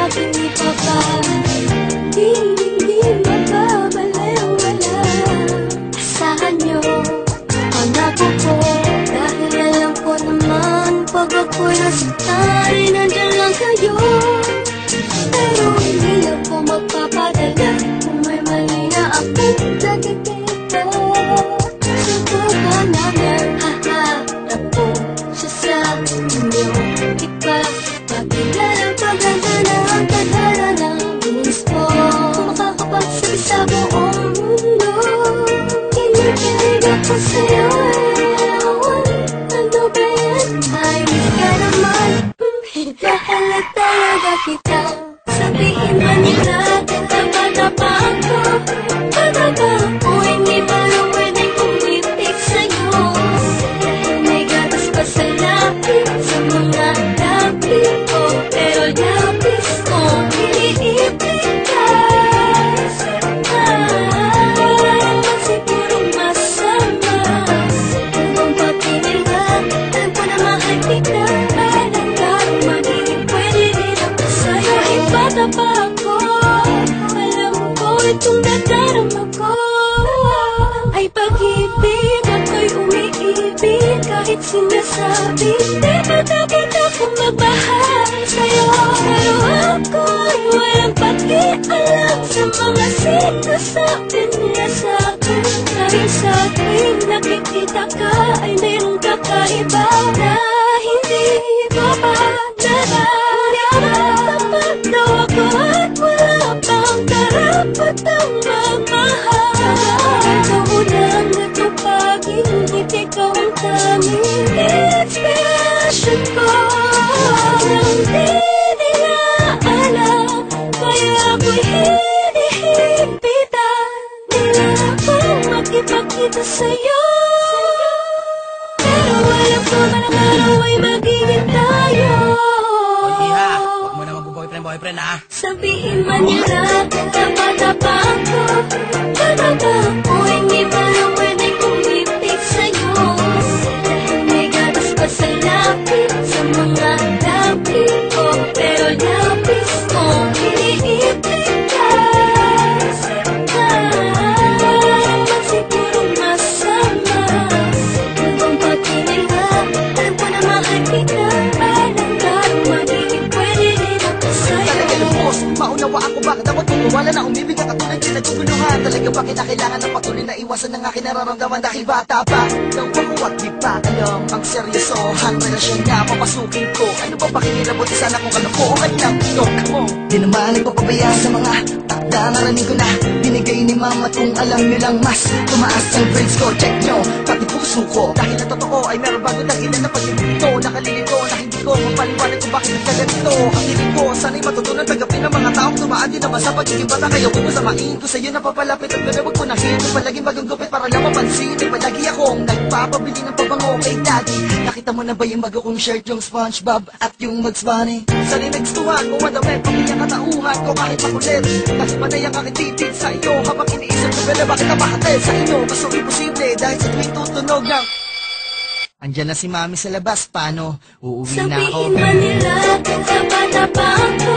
aking ipapahal. Hindi mababaliwala. Asahan niyo ang apo ko, dahil alam ko naman pag ako'y nasaktan ay nandyan lang kayo. Pero hindi ako magpapadala kung may mali na akong nakikita. Subukan namin, haharap ko siya sa inyo. Ipapakilala paganda na ang tadhana ng gusto. Kung makakapagsabi sa buong mundo, kinikilig ako sa'yo. Ano ba yan? Ay, ka naman. Mahal na talaga kita. Sabihin man nila, tapa-tapa ako. Talaga ako, hindi ba lang pwedeng kumitik sa'yo? Dahil may gatas pa sa lapit, sa mga lapit ko. Pero lapis ko, iniipitas. Wala naman sigurong masama. Kung patingin ka, alam ko na mahal kita. Alam ka, magiging pwede rin ako sa'yo. Bata pa ako, alam ko itong nadarama ko ay pag-ibig, ako'y umiibig kahit sinasabi. Di ba dapat akong magmahal sa'yo? Pero ako'y walang pakialam sa mga sinasabi nila sa'kin. Dahil sa'kin nakikita ka ay mayroong kakaiba na hindi ko pa nararamdaman. Daw ako at wala pang karapatang magmahal. Ikaw lang natupagin, ikaw ang tanging inspirasyon ko. Nang di nila alam, kaya ako'y hinihimpitan nila akong makipagkita sa'yo. Pero alam ko man ang araw ay magiging tayo. Boyfriend ah. Sabihin man nila, tapa-tapa ako. Talaga ako, hindi ba lang pwedeng kumitik sa'yo? Dahil may gatas pa sa lapit, sa mga lapit ko. Pero lapis ko, iniipitas. Wala naman sigurong masama. Kung patingin ka, alam ko na mahal kita. Alam ka, magiging pwede rin ako sa'yo. Maunawa ako bakit ako tumuwala na umibig at katulad din naguguluhan. Talaga ba kinakailangan ng patuloy na iwasan ng aking nararamdaman dahil bata pa daw ako at di pa alam ang seryosohan. Relasyon na papasukin ko, ano ba pakikilabot sana kung kalokohan lang ito mo. Di naman nagpapabaya sa mga takda, naraning ko na binigay ni mama. Kung alam nyo lang mas tumaas ang grades ko, check nyo pati puso ko. Dahil na totoo ay meron bago dahilan na pag-ibig. Nakalilito na hindi ko mapaliwanag kung bakit nagkaganito. Ang hiling ko sana'y matutunan tagapin ng mga taong tumaan din naman sa pagiging bata. Kaya huwag mo samain ko sa'yo na papalapit at ganda wag ko nahin. Kung palaging bagong gupit para lang mapansin ay palagi akong nagpapabili ng pabango kay daddy. Nakita mo na ba yung bago kong shirt, yung SpongeBob at yung Bugs Bunny? Sana'y nagstuhan kung madami pamilya katauhan ko kahit makulit. Kasi panay ang aking titig sa iyo habang iniisip ko ba bakit napahatid sa inyo. Kaso imposible dahil sa tuwing tutunog ng andyan na si mami sa labas, paano? Uuwi na ako. Sabihin man nila, tapa-tapa ako.